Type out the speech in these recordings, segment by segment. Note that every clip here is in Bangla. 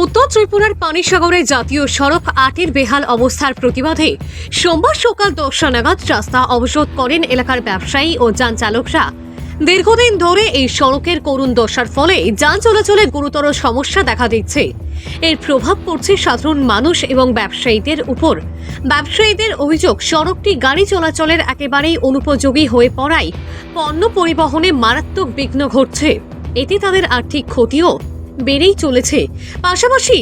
উত্তর ত্রিপুরার পানিসাগরে জাতীয় সড়ক ৮-এর বেহাল অবস্থার প্রতিবাদে সোমবার সকাল ১০টা নাগাদ রাস্তা অবরোধ করেন এলাকার ব্যবসায়ী ও যান চালকরা। দীর্ঘদিন ধরে এই সড়কের করুণ দশার ফলে যান চলাচলে গুরুতর সমস্যা দেখা দিচ্ছে। এর প্রভাব পড়ছে সাধারণ মানুষ এবং ব্যবসায়ীদের উপর। ব্যবসায়ীদের অভিযোগ, সড়কটি গাড়ি চলাচলের একেবারেই অনুপযোগী হয়ে পড়ায় পণ্য পরিবহনে মারাত্মক বিঘ্ন ঘটছে। এতে তাদের আর্থিক ক্ষতিও বেড়েই চলেছে। পাশাপাশি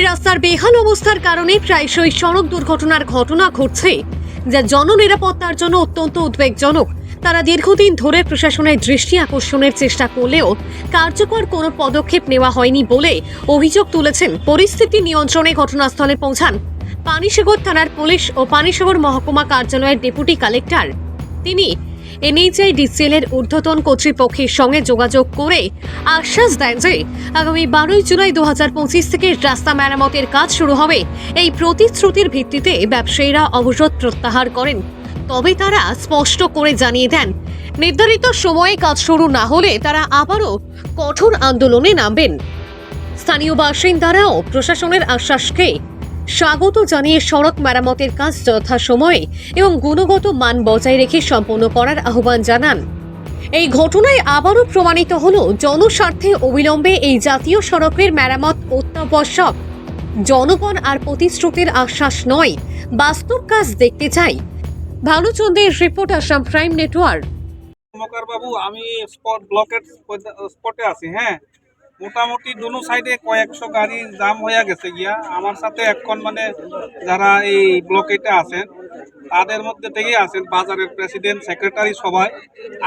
রাস্তার বেহাল অবস্থার কারণে প্রায়শই সড়ক দুর্ঘটনার ঘটনা ঘটছে, যা জননিরাপত্তার জন্য অত্যন্ত উদ্বেগজনক। তারা দীর্ঘদিন ধরে প্রশাসনের দৃষ্টি আকর্ষণের চেষ্টা করলেও কার্যকর কোনো পদক্ষেপ নেওয়া হয়নি বলে অভিযোগ তুলেছেন। পরিস্থিতি নিয়ন্ত্রণে ঘটনাস্থলে পৌঁছান পানিসাগর থানার পুলিশ ও পানিসাগর মহকুমা কার্যালয়ের ডেপুটি কালেক্টর। তিনি NHIDCL এর ঊর্ধ্বতন কর্তৃপক্ষের সঙ্গে যোগাযোগ করে আশ্বাস দেন যে আগামী 12 জুলাই 2025 থেকে রাস্তা মেরামতের কাজ শুরু হবে। এই প্রতিশ্রুতির ভিত্তিতে ব্যবসায়ীরা অবরোধ প্রত্যাহার করেন। তবে তারা স্পষ্ট করে জানিয়ে দেন, নির্ধারিত সময়ে কাজ শুরু না হলে তারা আবারও কঠোর আন্দোলনে নামবেন। স্থানীয় বাসিন্দারাও প্রশাসনের আশ্বাসকে স্বাগত জানিয়ে সড়ক মেরামতের কাজ যথাসময়ে এবং গুণগত মান বজায় রেখে সম্পন্ন করার আহ্বান জানান। এই ঘটনায় আবারও প্রমাণিত হলো, জনস্বার্থে অবিলম্বে এই জাতীয় সড়কের মেরামত অত্যাবশ্যক। জনগণ আর প্রতিশ্রুতির আশ্বাস নয়, বাস্তব কাজ দেখতে চাই। ভানুচন্দ্রের রিপোর্ট, আসাম প্রাইম নেটওয়ার্ক। বাবু, আমি স্পটে আছি। হ্যাঁ, মোটামুটি দুনো সাইডে কয়েকশো গাড়ি জাম হয়ে গেছে গিয়া। আমার সাথে এখন মানে যারা এই ব্লকেটে আছেন তাদের মধ্যে থেকেই আছেন বাজারের প্রেসিডেন্ট, সেক্রেটারি সবাই।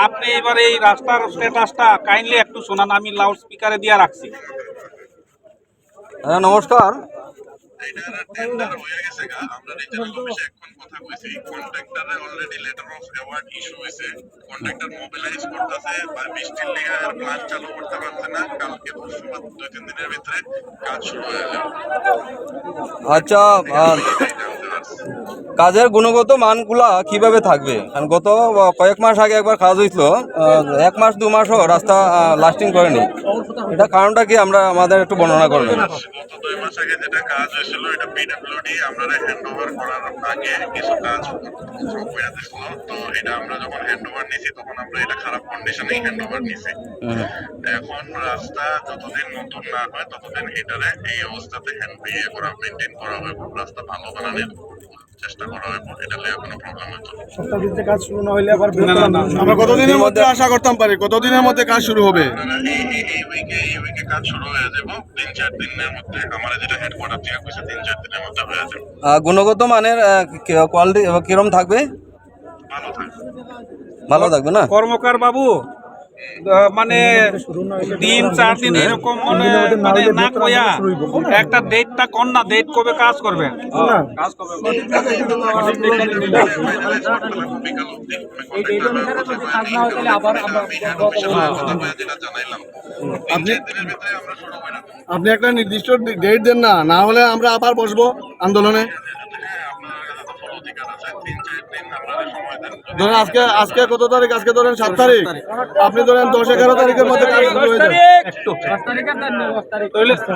আপনি এবার এই রাস্তার স্ট্যাটাসটা কাইন্ডলি একটু শোনান, আমি লাউড স্পিকারে দিয়ে রাখছি। হ্যাঁ, নমস্কার। টেন্ডার হয়ে গেছে গা, আমরা রিটার্নিং অফিসে এখন কথা কইছি। কন্ট্রাক্টরে already letter of award issue হইছে। কন্ট্রাক্টর মোবিলাইজ করতেছে, বা বৃষ্টির লিগে আর প্ল্যান চালু করতে পারছে না। কালকে পরশু বা 2-3 দিনের ভিতরে কাজ শুরু হয়ে যাবে। আচ্ছা, কাজের গুণগত মানগুলা কিভাবে থাকবে? কারণ গত কয়েক মাস আগে একবার কাজ হয়েছিল, 1 মাস 2 মাসও রাস্তা লাস্টিং করেনি। এটা কারণটা কি আমরা আমাদের একটু বর্ণনা করবেন? গত 2 মাস আগে যেটা কাজ হয়েছিল, এটা পিডব্লিউডি আমরা হ্যান্ড ওভার করার আগে কিছু কাজ করে দিয়েছিল। তো এটা আমরা যখন হ্যান্ড ওভার নিছি তখন আমরা এটা খারাপ কন্ডিশনে হ্যান্ড ওভার নিছি। এখন রাস্তা যতদিন নতুন না হয় ততদিন এটারে এই অবস্থাতে মেনটেন করা হবে। রাস্তা ভালো বানানোর চেষ্টা করা হবে। এটা নিয়ে কোনো প্রবলেম হতো না। সপ্তাহে কাজ শুরু না হলে আবার আমরা কতদিনের মধ্যে আশা করতাম পারি? কতদিনের মধ্যে কাজ শুরু হবে? এই উইকে কাজ শুরু হয়ে যাবে। 3-4 দিনের মধ্যে আমার যেটা হেডকোয়ার্টার থেকে কইছে 3-4 দিনের মধ্যে হয়ে যাবে। গুণগত মানের কোয়ালিটি কিরকম থাকবে? ভালো থাকবে না? কর্মকার বাবু, মানে 3-4 দিন এরকম মানে না কইয়া একটা ডেটটা কোন না, ডেট কবে কাজ করবে? কাজ কবে? আপনি একটা নির্দিষ্ট ডেট দেন না, না হলে আমরা আবার বসবো আন্দোলনে। ধরেন আজকে কত তারিখ? আজকে ধরেন 7 তারিখ, আপনি ধরেন 10-11 তারিখের মধ্যে কাজ শুরু হয়ে যাবে।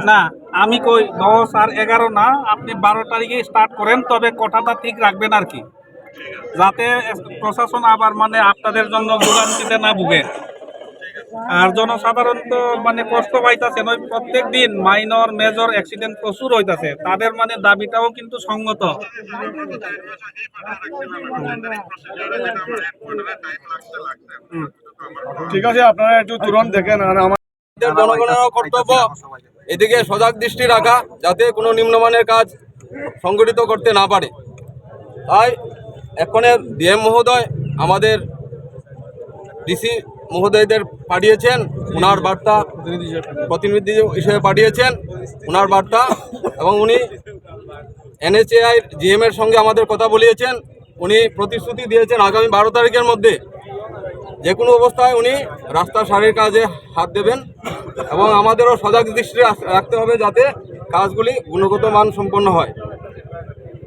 না, আমি কই 10 আর 11 না, আপনি 12 তারিখে স্টার্ট করেন। তবে কথাটা ঠিক রাখবেন আর কি, যাতে প্রশাসন আবার মানে আপনাদের জন্য ভোগান্তিতে না ভুগে। আর জনসাধারণ তো মানে কষ্ট পাইতেছে। প্রত্যেক দিন মাইনর মেজর অ্যাক্সিডেন্ট প্রচুর হইতাছে। তাদের মানে দাবিটাও কিন্তু সঙ্গত। ঠিক আছে, আপনারা একটু তুরন্ত দেখেন। আর আমাদের জনগণের কর্তব্য এদিকে সজাগ দৃষ্টি রাখা, যাতে কোনো নিম্নমানের কাজ সংগঠিত করতে না পারে। তাই এখনের ডিএম মহোদয় আমাদের ডিসি মহোদয়দের পাঠিয়েছেন, ওনার বার্তা প্রতিনিধি হিসেবে পাঠিয়েছেন ওনার বার্তা, এবং উনি NHAI GM এর সঙ্গে আমাদের কথা বলিয়েছেন। উনি প্রতিশ্রুতি দিয়েছেন আগামী 12 তারিখের মধ্যে যে কোনো অবস্থায় উনি রাস্তা সারির কাজে হাত দেবেন, এবং আমাদেরও সজাগ দৃষ্টি রাখতে হবে যাতে কাজগুলি গুণগত মান সম্পন্ন হয়।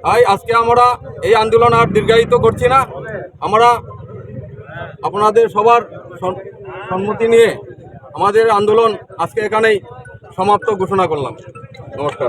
তাই আজকে আমরা এই আন্দোলন আর দীর্ঘায়িত করছি না। আমরা আপনাদের সবার সম্মতি নিয়ে আমাদের আন্দোলন আজকে এখানেই সমাপ্ত ঘোষণা করলাম। নমস্কার।